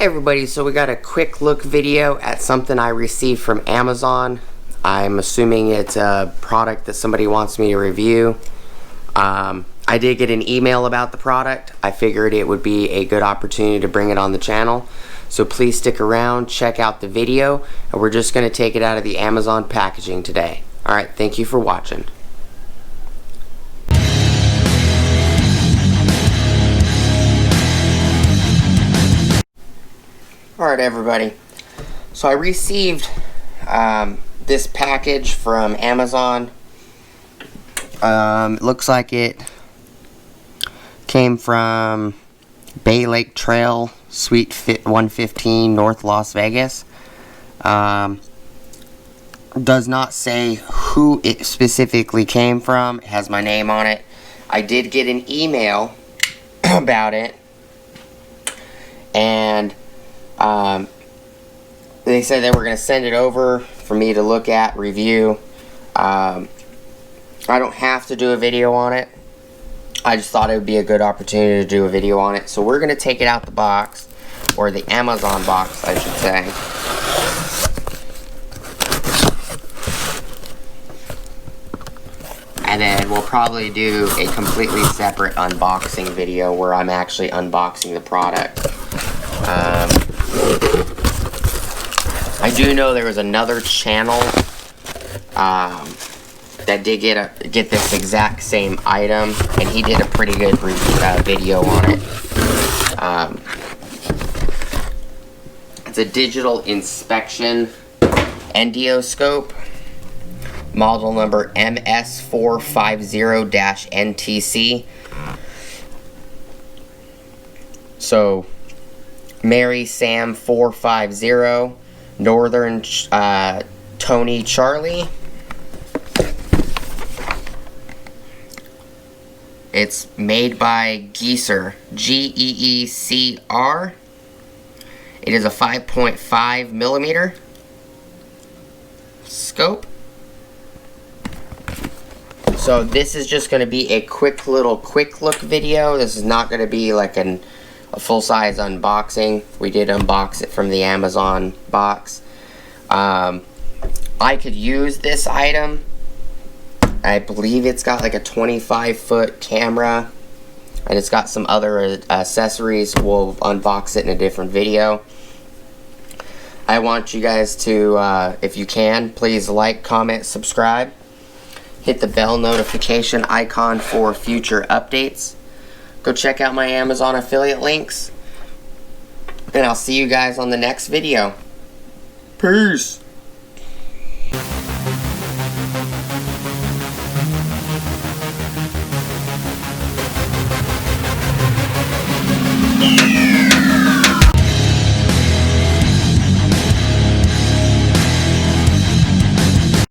Everybody, so we got a quick look video at something I received from Amazon. I'm assuming it's a product that somebody wants me to review. I did get an email about the product. I figured it would be a good opportunity to bring it on the channel. So please stick around, check out the video, and we're just going to take it out of the Amazon packaging today. Alright, thank you for watching. Alright everybody, so I received this package from Amazon. It looks like it came from Bay Lake Trail, Suite 115, North Las Vegas. Does not say who it specifically came from. It has my name on it. I did get an email about it, and they said they were going to send it over for me to look at, review. I don't have to do a video on it. I just thought it would be a good opportunity to do a video on it. So we're going to take it out the box, or the Amazon box, I should say. And then we'll probably do a completely separate unboxing video where I'm actually unboxing the product. I do know there was another channel that did get this exact same item, and he did a pretty good video on it. It's a digital inspection endoscope, model number MS450-NTC. So Mary Sam 450, Northern Tony Charlie. It's made by Geecer, Geecr. It is a 5.5 millimeter scope. So this is just going to be a quick look video. This is not going to be like a full-size unboxing. We did unbox it from the Amazon box. I could use this item. I believe it's got like a 25-foot camera, and it's got some other accessories. We'll unbox it in a different video. I want you guys to, if you can, please like, comment, subscribe. Hit the bell notification icon for future updates. Go check out my Amazon affiliate links. And I'll see you guys on the next video. Peace!